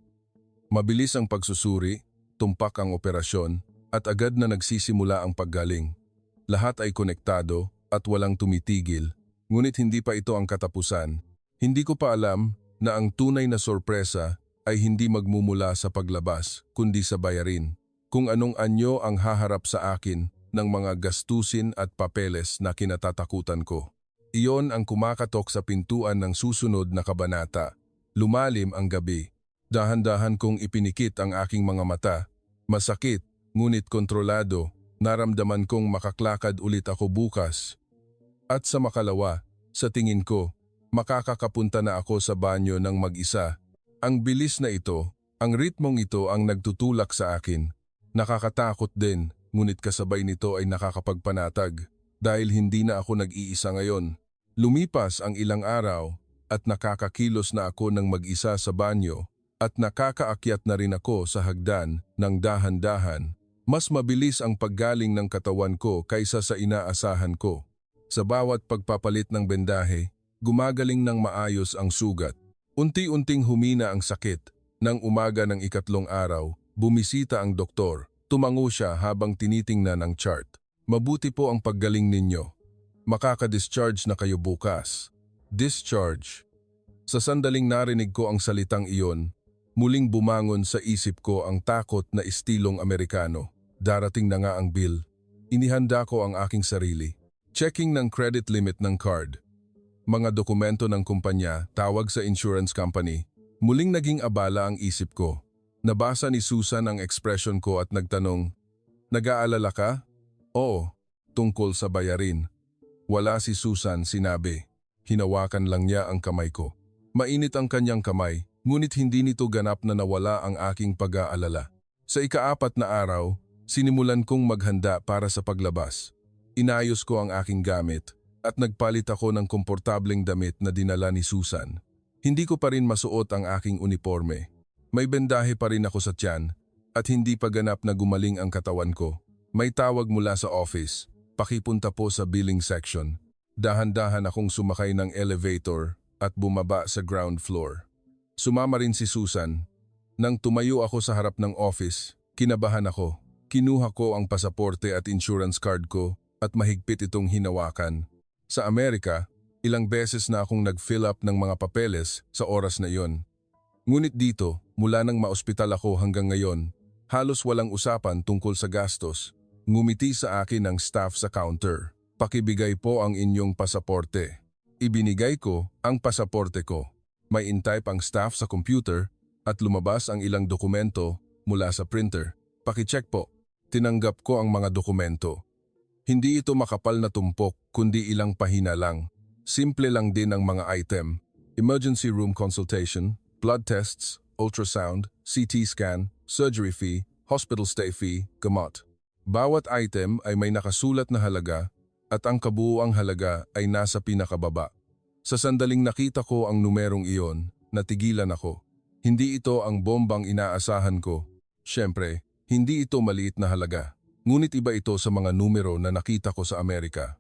Mabilis ang pagsusuri, tumpak ang operasyon, at agad na nagsisimula ang paggaling. Lahat ay konektado at walang tumitigil, ngunit hindi pa ito ang katapusan. Hindi ko pa alam na ang tunay na sorpresa ay hindi magmumula sa paglabas, kundi sa bayarin. Kung anong anyo ang haharap sa akin ng mga gastusin at papeles na kinatatakutan ko. Iyon ang kumakatok sa pintuan ng susunod na kabanata. Lumalim ang gabi. Dahan-dahan kong ipinikit ang aking mga mata. Masakit, ngunit kontrolado. Naramdaman kong makaklakad ulit ako bukas. At sa makalawa, sa tingin ko, makakakapunta na ako sa banyo ng mag-isa. Ang bilis na ito, ang ritmong ito ang nagtutulak sa akin. Nakakatakot din, ngunit kasabay nito ay nakakapagpanatag dahil hindi na ako nag-iisa ngayon. Lumipas ang ilang araw at nakakakilos na ako ng mag-isa sa banyo at nakakaakyat na rin ako sa hagdan ng dahan-dahan. Mas mabilis ang paggaling ng katawan ko kaysa sa inaasahan ko. Sa bawat pagpapalit ng bendahe, gumagaling ng maayos ang sugat. Unti-unting humina ang sakit. Nang umaga ng ikatlong araw, bumisita ang doktor. Tumango siya habang tinitingnan ang chart. Mabuti po ang paggaling ninyo. Makaka-discharge na kayo bukas. Discharge. Sa sandaling narinig ko ang salitang iyon, muling bumangon sa isip ko ang takot na estilong Amerikano. Darating na nga ang bill. Inihanda ko ang aking sarili. Checking ng credit limit ng card. Mga dokumento ng kumpanya, tawag sa insurance company. Muling naging abala ang isip ko. Nabasa ni Susan ang ekspresyon ko at nagtanong, "Nag-aalala ka?" "Oo, tungkol sa bayarin." Wala si Susan, sinabi. Hinawakan lang niya ang kamay ko. Mainit ang kanyang kamay, ngunit hindi nito ganap na nawala ang aking pag-aalala. Sa ika-4 na araw, sinimulan kong maghanda para sa paglabas. Inayos ko ang aking gamit at nagpalit ako ng komportableng damit na dinala ni Susan. Hindi ko pa rin masuot ang aking uniforme. May bendahe pa rin ako sa tiyan at hindi pa ganap na gumaling ang katawan ko. May tawag mula sa office, pakipunta po sa billing section. Dahan-dahan akong sumakay ng elevator at bumaba sa ground floor. Sumama rin si Susan. Nang tumayo ako sa harap ng office, kinabahan ako. Kinuha ko ang pasaporte at insurance card ko at mahigpit itong hinawakan. Sa Amerika, ilang beses na akong nag-fill up ng mga papeles sa oras na iyon. Ngunit dito, mula nang maospital ako hanggang ngayon, halos walang usapan tungkol sa gastos. Ngumiti sa akin ang staff sa counter. "Pakibigay po ang inyong pasaporte." Ibinigay ko ang pasaporte ko. May in-type ang staff sa computer at lumabas ang ilang dokumento mula sa printer. "Pakicheck po." Tinanggap ko ang mga dokumento. Hindi ito makapal na tumpok kundi ilang pahina lang. Simple lang din ang mga item. Emergency room consultation, blood tests, ultrasound, CT scan, surgery fee, hospital stay fee, gamot. Bawat item ay may nakasulat na halaga at ang kabuuang halaga ay nasa pinakababa. Sa sandaling nakita ko ang numerong iyon, natigilan ako. Hindi ito ang bombang inaasahan ko. Siyempre, hindi ito maliit na halaga. Ngunit iba ito sa mga numero na nakita ko sa Amerika.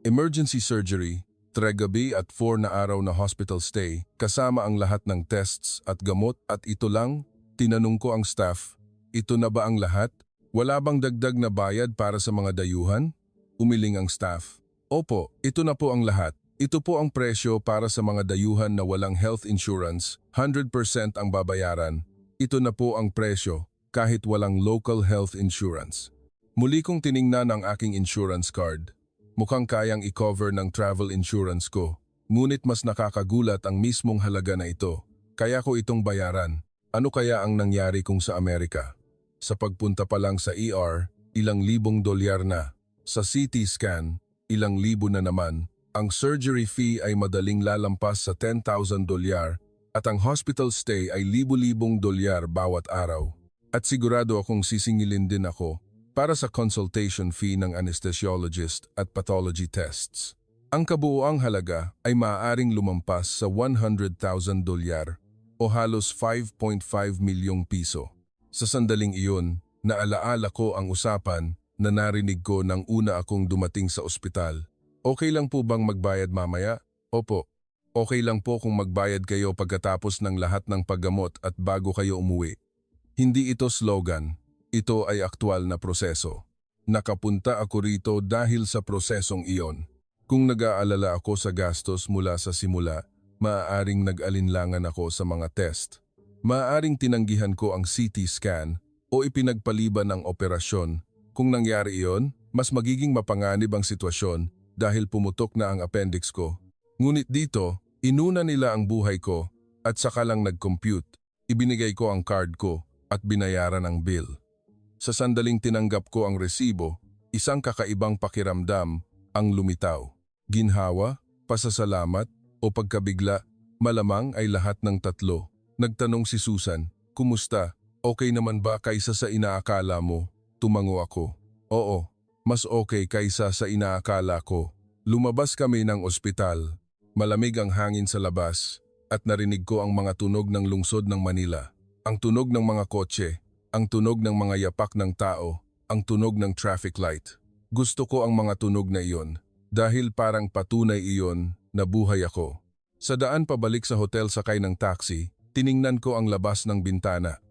Emergency surgery, 3 gabi at 4 na araw na hospital stay, kasama ang lahat ng tests at gamot at ito lang, tinanong ko ang staff, ito na ba ang lahat? Wala bang dagdag na bayad para sa mga dayuhan? Umiling ang staff. Opo, ito na po ang lahat. Ito po ang presyo para sa mga dayuhan na walang health insurance, 100% ang babayaran. Ito na po ang presyo, kahit walang local health insurance. Muli kong tiningnan ang aking insurance card. Mukhang kayang i-cover ng travel insurance ko. Ngunit mas nakakagulat ang mismong halaga na ito. Kaya ko itong bayaran. Ano kaya ang nangyari kung sa Amerika? Sa pagpunta pa lang sa ER, ilang libong dolyar na. Sa CT scan, ilang libo na naman. Ang surgery fee ay madaling lalampas sa 10,000 dolyar at ang hospital stay ay libo-libong dolyar bawat araw. At sigurado akong sisingilin din ako para sa consultation fee ng anesthesiologist at pathology tests. Ang kabuuang halaga ay maaaring lumampas sa 100,000 dolyar o halos 5.5 milyong piso. Sa sandaling iyon, naalaala ko ang usapan na narinig ko nang una akong dumating sa ospital. Okay lang po bang magbayad mamaya? Opo. Okay lang po kung magbayad kayo pagkatapos ng lahat ng paggamot at bago kayo umuwi. Hindi ito slogan. Ito ay aktwal na proseso. Nakapunta ako rito dahil sa prosesong iyon. Kung nag-aalala ako sa gastos mula sa simula, maaaring nag-alinlangan ako sa mga test. Maaaring tinanggihan ko ang CT scan o ipinagpaliban ang operasyon. Kung nangyari iyon, mas magiging mapanganib ang sitwasyon dahil pumutok na ang appendix ko. Ngunit dito, inuna nila ang buhay ko at saka lang nag-compute. Ibinigay ko ang card ko at binayaran ang bill. Sa sandaling tinanggap ko ang resibo, isang kakaibang pakiramdam ang lumitaw. Ginhawa, pasasalamat o pagkabigla, malamang ay lahat ng tatlo. Nagtanong si Susan, "Kumusta? Okay naman ba kaysa sa inaakala mo?" Tumango ako. "Oo. Mas okay kaysa sa inaakala ko." Lumabas kami ng ospital. Malamig ang hangin sa labas at narinig ko ang mga tunog ng lungsod ng Manila. Ang tunog ng mga kotse, ang tunog ng mga yapak ng tao, ang tunog ng traffic light. Gusto ko ang mga tunog na iyon dahil parang patunay iyon na buhay ako. Sa daan pabalik sa hotel sakay ng taxi, tiningnan ko ang labas ng bintana.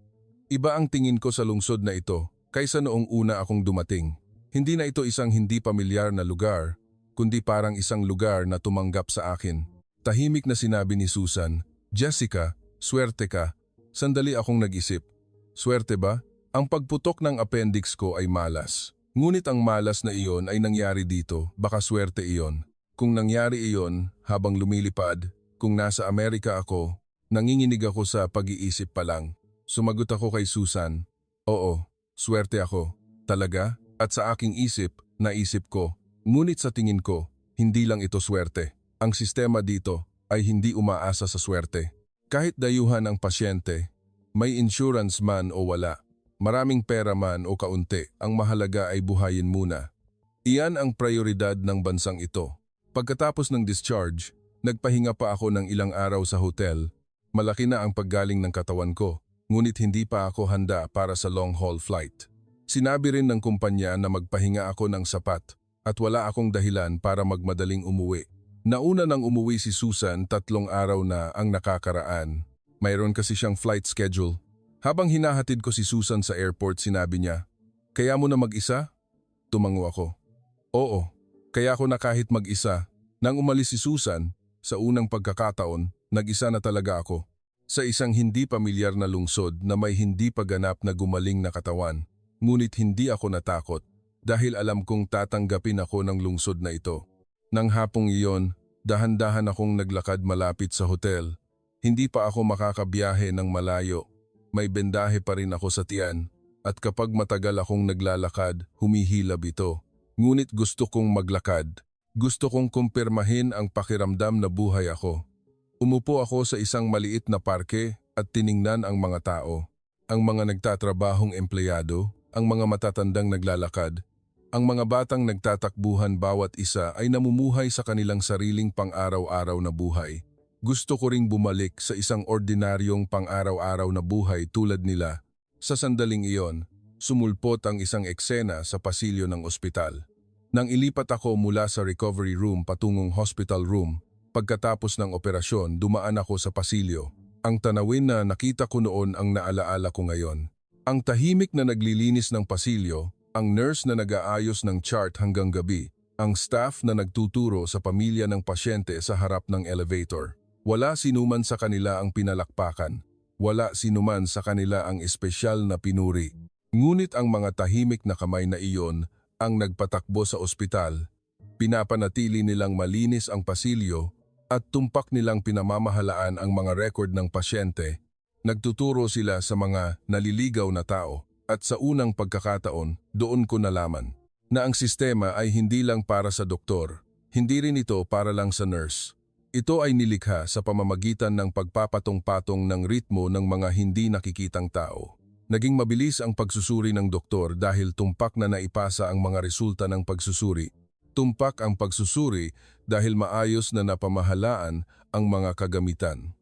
Iba ang tingin ko sa lungsod na ito kaysa noong una akong dumating. Hindi na ito isang hindi pamilyar na lugar, kundi parang isang lugar na tumanggap sa akin. Tahimik na sinabi ni Susan, "Jessica, swerte ka." Sandali akong nag-isip. Swerte ba? Ang pagputok ng appendix ko ay malas. Ngunit ang malas na iyon ay nangyari dito, baka swerte iyon. Kung nangyari iyon habang lumilipad, kung nasa Amerika ako, nanginginig ako sa pag-iisip pa lang. Sumagot ako kay Susan, "Oo, swerte ako. Talaga?" At sa aking isip, naisip ko, ngunit sa tingin ko, hindi lang ito swerte. Ang sistema dito ay hindi umaasa sa swerte. Kahit dayuhan ang pasyente, may insurance man o wala, maraming pera man o kaunti, ang mahalaga ay buhayin muna. Iyan ang prioridad ng bansang ito. Pagkatapos ng discharge, nagpahinga pa ako ng ilang araw sa hotel. Malaki na ang paggaling ng katawan ko, ngunit hindi pa ako handa para sa long-haul flight. Sinabi rin ng kumpanya na magpahinga ako ng sapat at wala akong dahilan para magmadaling umuwi. Nauna nang umuwi si Susan 3 araw na ang nakakaraan. Mayroon kasi siyang flight schedule. Habang hinahatid ko si Susan sa airport, sinabi niya, "Kaya mo na mag-isa?" Tumango ako. "Oo, kaya ako na kahit mag-isa." Nang umalis si Susan, sa unang pagkakataon, nag-isa na talaga ako. Sa isang hindi pamilyar na lungsod na may hindi pa ganap na gumaling na katawan. Ngunit hindi ako natakot dahil alam kong tatanggapin ako ng lungsod na ito. Nang hapong iyon, dahan-dahan akong naglakad malapit sa hotel. Hindi pa ako makakabiyahe ng malayo. May bendahe pa rin ako sa tiyan at kapag matagal akong naglalakad, humihilab ito. Ngunit gusto kong maglakad. Gusto kong kumpirmahin ang pakiramdam na buhay ako. Umupo ako sa isang maliit na parke at tiningnan ang mga tao. Ang mga nagtatrabahong empleyado ang mga matatandang naglalakad, ang mga batang nagtatakbuhan bawat isa ay namumuhay sa kanilang sariling pang-araw-araw na buhay. Gusto ko ring bumalik sa isang ordinaryong pang-araw-araw na buhay tulad nila. Sa sandaling iyon, sumulpot ang isang eksena sa pasilyo ng ospital. Nang ilipat ako mula sa recovery room patungong hospital room, pagkatapos ng operasyon, dumaan ako sa pasilyo. Ang tanawin na nakita ko noon ang naalaala ko ngayon. Ang tahimik na naglilinis ng pasilyo, ang nurse na nag-aayos ng chart hanggang gabi, ang staff na nagtuturo sa pamilya ng pasyente sa harap ng elevator. Wala sinuman sa kanila ang pinalakpakan. Wala sinuman sa kanila ang espesyal na pinuri. Ngunit ang mga tahimik na kamay na iyon ang nagpatakbo sa ospital. Pinapanatili nilang malinis ang pasilyo at tumpak nilang pinamamahalaan ang mga record ng pasyente. Nagtuturo sila sa mga naliligaw na tao. At sa unang pagkakataon, doon ko nalaman na ang sistema ay hindi lang para sa doktor, hindi rin ito para lang sa nurse. Ito ay nilikha sa pamamagitan ng pagpapatong-patong ng ritmo ng mga hindi nakikitang tao. Naging mabilis ang pagsusuri ng doktor dahil tumpak na naipasa ang mga resulta ng pagsusuri. Tumpak ang pagsusuri dahil maayos na napamahalaan ang mga kagamitan.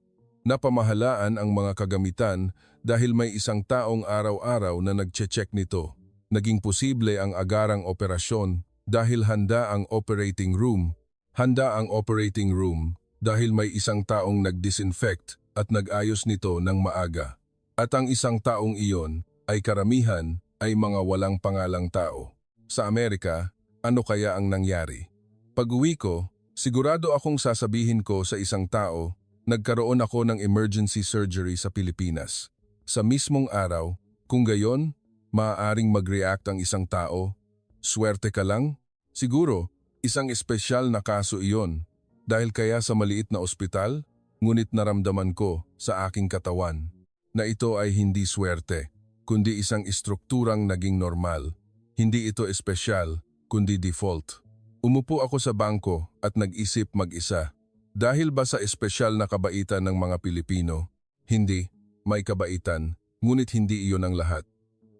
Napamahalaan ang mga kagamitan dahil may isang taong araw-araw na nagche-check nito. Naging posible ang agarang operasyon dahil handa ang operating room. Handa ang operating room dahil may isang taong nag-disinfect at nag-ayos nito ng maaga. At ang isang taong iyon ay karamihan ay mga walang pangalang tao. Sa Amerika, ano kaya ang nangyari? Pag-uwi ko, sigurado akong sasabihin ko sa isang tao, nagkaroon ako ng emergency surgery sa Pilipinas. Sa mismong araw, kung gayon, maaaring mag-react ang isang tao. Swerte ka lang? Siguro, isang espesyal na kaso iyon. Dahil kaya sa maliit na ospital, ngunit naramdaman ko sa aking katawan na ito ay hindi swerte, kundi isang istrukturang naging normal. Hindi ito espesyal, kundi default. Umupo ako sa bangko at nag-isip mag-isa. Dahil ba sa espesyal na kabaitan ng mga Pilipino? Hindi, may kabaitan, ngunit hindi iyon ang lahat.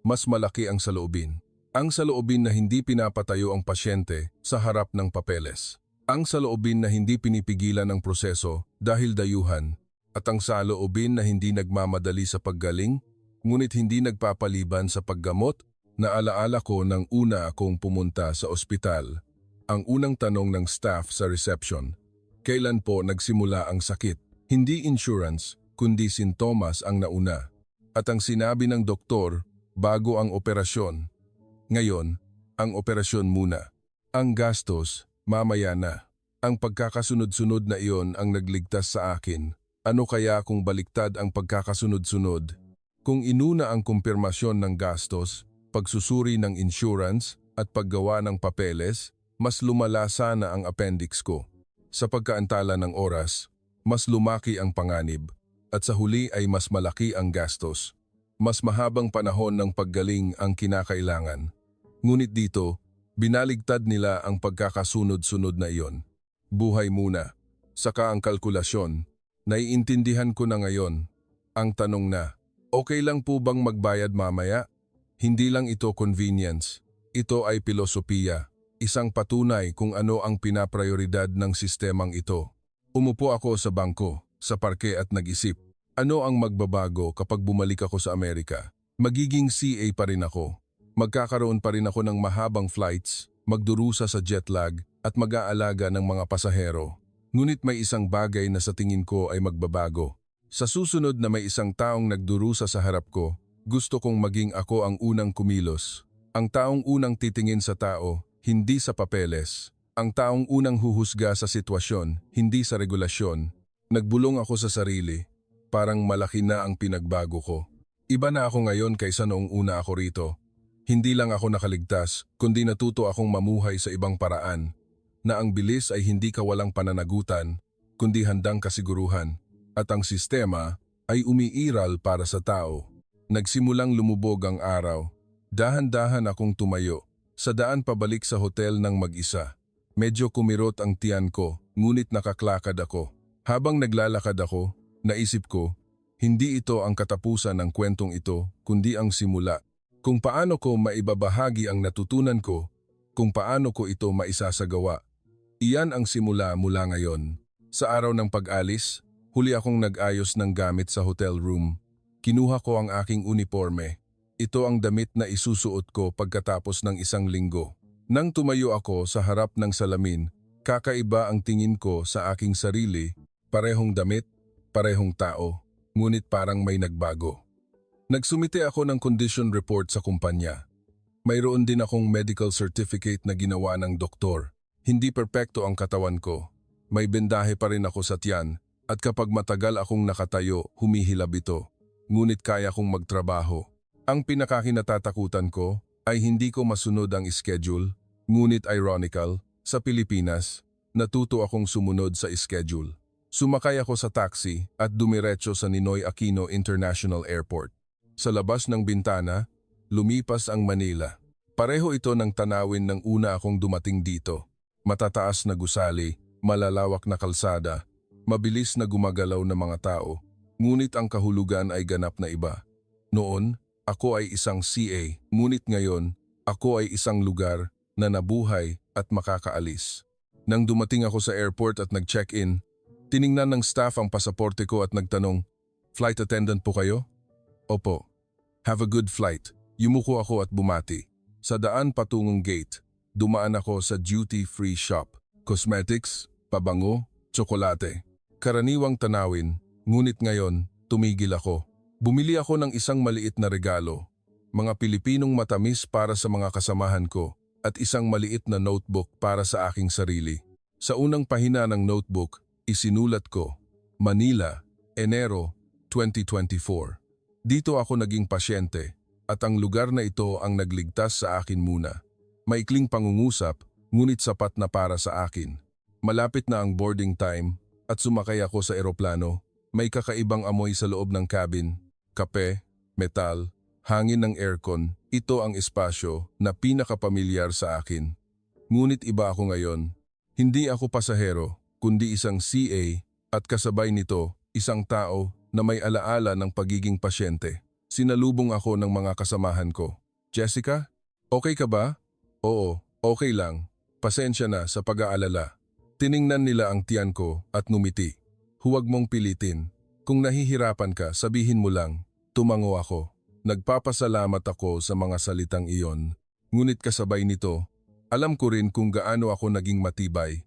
Mas malaki ang saloobin. Ang saloobin na hindi pinapatayo ang pasyente sa harap ng papeles. Ang saloobin na hindi pinipigilan ang proseso dahil dayuhan. At ang saloobin na hindi nagmamadali sa paggaling, ngunit hindi nagpapaliban sa paggamot. Naalaala ko nang una akong pumunta sa ospital. Ang unang tanong ng staff sa reception, kailan po nagsimula ang sakit? Hindi insurance, kundi sintomas ang nauna. At ang sinabi ng doktor, bago ang operasyon. Ngayon, ang operasyon muna. Ang gastos, mamaya na. Ang pagkakasunod-sunod na iyon ang nagligtas sa akin. Ano kaya kung baliktad ang pagkakasunod-sunod? Kung inuna ang kumpirmasyon ng gastos, pagsusuri ng insurance at paggawa ng papeles, mas lumala sana ang appendix ko. Sa pagkaantala ng oras, mas lumaki ang panganib at sa huli ay mas malaki ang gastos. Mas mahabang panahon ng paggaling ang kinakailangan. Ngunit dito, binaligtad nila ang pagkakasunod-sunod na iyon. Buhay muna, saka ang kalkulasyon. Naiintindihan ko na ngayon. Ang tanong na, okay lang po bang magbayad mamaya? Hindi lang ito convenience. Ito ay pilosopiya. Isang patunay kung ano ang pinaprioridad ng sistemang ito. Umupo ako sa bangko, sa parke at nag-isip. Ano ang magbabago kapag bumalik ako sa Amerika? Magiging CA pa rin ako. Magkakaroon pa rin ako ng mahabang flights, magdurusa sa jet lag at mag-aalaga ng mga pasahero. Ngunit may isang bagay na sa tingin ko ay magbabago. Sa susunod na may isang taong nagdurusa sa harap ko, gusto kong maging ako ang unang kumilos. Ang taong unang titingin sa tao, hindi sa papeles. Ang taong unang huhusga sa sitwasyon, hindi sa regulasyon. Nagbulong ako sa sarili. Parang malaki na ang pinagbago ko. Iba na ako ngayon kaysa noong una ako rito. Hindi lang ako nakaligtas, kundi natuto akong mamuhay sa ibang paraan. Na ang bilis ay hindi kawalang pananagutan, kundi handang kasiguruhan. At ang sistema ay umiiral para sa tao. Nagsimulang lumubog ang araw. Dahan-dahan akong tumayo. Sa daan pabalik sa hotel ng mag-isa. Medyo kumirot ang tiyan ko, ngunit nakaklakad ako. Habang naglalakad ako, naisip ko, hindi ito ang katapusan ng kwentong ito, kundi ang simula. kung paano ko maibabahagi ang natutunan ko, kung paano ko ito maisasagawa. Iyan ang simula mula ngayon. Sa araw ng pag-alis, huli akong nag-ayos ng gamit sa hotel room. Kinuha ko ang aking uniforme. Ito ang damit na isusuot ko pagkatapos ng isang linggo. Nang tumayo ako sa harap ng salamin, kakaiba ang tingin ko sa aking sarili, parehong damit, parehong tao, ngunit parang may nagbago. Nagsumite ako ng condition report sa kumpanya. Mayroon din akong medical certificate na ginawa ng doktor. Hindi perpekto ang katawan ko. May bendahe pa rin ako sa tiyan at kapag matagal akong nakatayo, humihilab ito. Ngunit kaya kong magtrabaho. Ang pinakakinatatakutan ko ay hindi ko masunod ang schedule. Ngunit ironical, sa Pilipinas, natuto akong sumunod sa schedule. Sumakay ako sa taxi at dumiretso sa Ninoy Aquino International Airport. Sa labas ng bintana, lumipas ang Manila. Pareho ito ng tanawin ng una akong dumating dito. Matataas na gusali, malalawak na kalsada, mabilis na gumagalaw na mga tao, ngunit ang kahulugan ay ganap na iba. Noon, ako ay isang CA, ngunit ngayon, ako ay isang lugar na nabuhay at makakaalis. Nang dumating ako sa airport at nag-check-in, tiningnan ng staff ang pasaporte ko at nagtanong, "Flight attendant po kayo?" "Opo." "Have a good flight." Yumuko ako at bumati. Sa daan patungong gate, dumaan ako sa duty-free shop. Cosmetics, pabango, tsokolate. Karaniwang tanawin, ngunit ngayon, tumigil ako. Bumili ako ng isang maliit na regalo. Mga Pilipinong matamis para sa mga kasamahan ko at isang maliit na notebook para sa aking sarili. Sa unang pahina ng notebook, isinulat ko, Manila, Enero 2024. Dito ako naging pasyente at ang lugar na ito ang nagligtas sa akin muna. Maikling pangungusap, ngunit sapat na para sa akin. Malapit na ang boarding time at sumakay ako sa eroplano. May kakaibang amoy sa loob ng cabin, kape, metal, hangin ng aircon. Ito ang espasyo na pinakapamilyar sa akin. Ngunit iba ako ngayon. Hindi ako pasahero, kundi isang CA at kasabay nito, isang tao na may alaala ng pagiging pasyente. Sinalubong ako ng mga kasamahan ko. "Jessica, okay ka ba?" "Oo, okay lang. Pasensya na sa pag-aalala." Tiningnan nila ang tiyan ko at ngumiti. "Huwag mong pilitin. Kung nahihirapan ka, sabihin mo lang." Tumango ako. Nagpapasalamat ako sa mga salitang iyon. Ngunit kasabay nito, alam ko rin kung gaano ako naging matibay.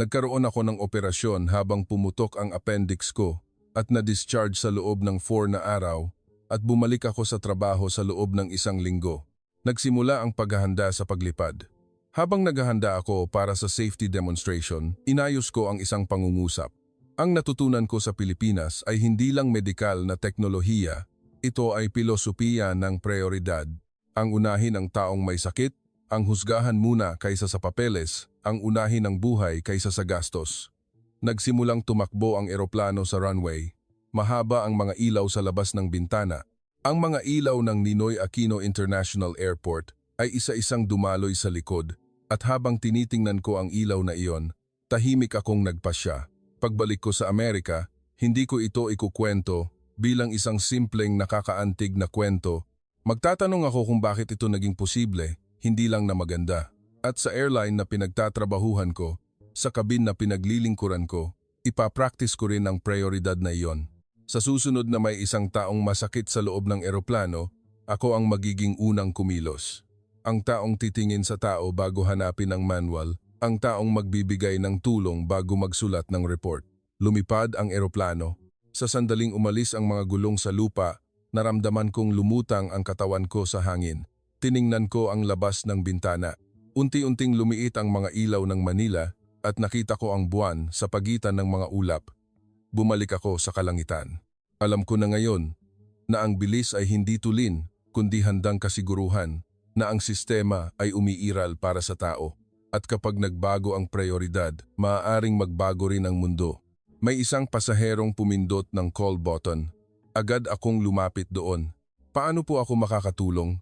Nagkaroon ako ng operasyon habang pumutok ang appendix ko at na-discharge sa loob ng 4 na araw at bumalik ako sa trabaho sa loob ng 1 linggo. Nagsimula ang paghahanda sa paglipad. Habang naghahanda ako para sa safety demonstration, inayos ko ang isang pangungusap. Ang natutunan ko sa Pilipinas ay hindi lang medikal na teknolohiya, ito ay pilosopiya ng prioridad. Ang unahin ang taong may sakit, ang husgahan muna kaysa sa papeles, ang unahin ang buhay kaysa sa gastos. Nagsimulang tumakbo ang eroplano sa runway. Mahaba ang mga ilaw sa labas ng bintana. Ang mga ilaw ng Ninoy Aquino International Airport ay isa-isang dumaloy sa likod at habang tinitingnan ko ang ilaw na iyon, tahimik akong nagpasya. Pagbalik ko sa Amerika, hindi ko ito ikukwento bilang isang simpleng nakakaantig na kwento. Magtatanong ako kung bakit ito naging posible, hindi lang na maganda. At sa airline na pinagtatrabahuhan ko, sa kabin na pinaglilingkuran ko, ipapractice ko rin ang prioridad na iyon. Sa susunod na may isang taong masakit sa loob ng eroplano, ako ang magiging unang kumilos. Ang taong titingin sa tao bago hanapin ang manual, ang taong magbibigay ng tulong bago magsulat ng report. Lumipad ang eroplano. Sa sandaling umalis ang mga gulong sa lupa, naramdaman kong lumutang ang katawan ko sa hangin. Tiningnan ko ang labas ng bintana. Unti-unting lumiit ang mga ilaw ng Manila at nakita ko ang buwan sa pagitan ng mga ulap. Bumalik ako sa kalangitan. Alam ko na ngayon na ang bilis ay hindi tulin, kundi handang kasiguruhan na ang sistema ay umiiral para sa tao. At kapag nagbago ang prioridad, maaaring magbago rin ang mundo. May isang pasaherong pumindot ng call button. Agad akong lumapit doon. "Paano po ako makakatulong?"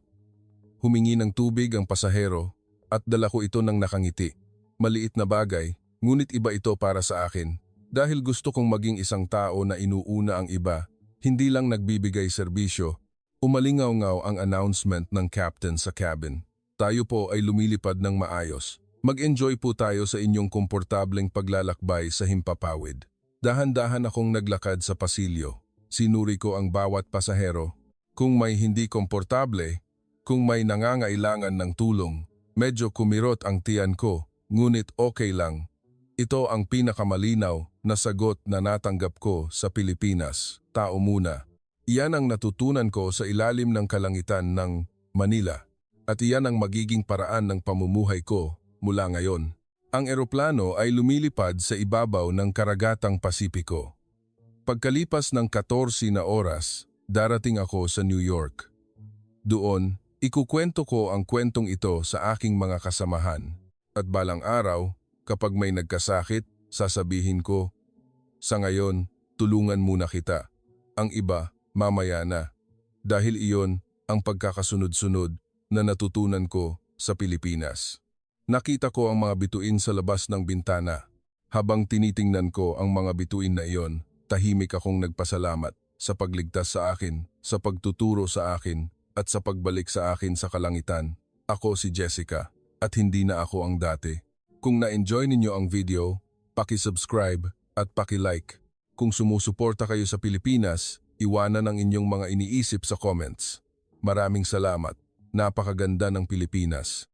Humingi ng tubig ang pasahero at dala ko ito ng nakangiti. Maliit na bagay, ngunit iba ito para sa akin. Dahil gusto kong maging isang tao na inuuna ang iba, hindi lang nagbibigay serbisyo, Umalingaw-ngaw ang announcement ng captain sa cabin. Tayo po ay lumilipad ng maayos. Mag-enjoy po tayo sa inyong komportableng paglalakbay sa himpapawid. Dahan-dahan akong naglakad sa pasilyo. Sinuri ko ang bawat pasahero. Kung may hindi komportable, kung may nangangailangan ng tulong, medyo kumirot ang tiyan ko, ngunit okay lang. Ito ang pinakamalinaw na sagot na natanggap ko sa Pilipinas. Tao muna. Iyan ang natutunan ko sa ilalim ng kalangitan ng Manila. At iyan ang magiging paraan ng pamumuhay ko mula ngayon. Ang eroplano ay lumilipad sa ibabaw ng Karagatang Pasipiko. Pagkalipas ng 14 na oras, darating ako sa New York. Doon, ikukwento ko ang kwentong ito sa aking mga kasamahan. At balang araw, kapag may nagkasakit, sasabihin ko, sa ngayon, tulungan muna kita. Ang iba, mamaya na. Dahil iyon ang pagkakasunod-sunod na natutunan ko sa Pilipinas. Nakita ko ang mga bituin sa labas ng bintana. Habang tinitingnan ko ang mga bituin na iyon, tahimik akong nagpasalamat sa pagligtas sa akin, sa pagtuturo sa akin, at sa pagbalik sa akin sa kalangitan. Ako si Jessica, at hindi na ako ang dati. Kung na-enjoy ninyo ang video, paki-subscribe at paki-like. Kung sumusuporta kayo sa Pilipinas, iwanan ang inyong mga iniisip sa comments. Maraming salamat. Napakaganda ng Pilipinas.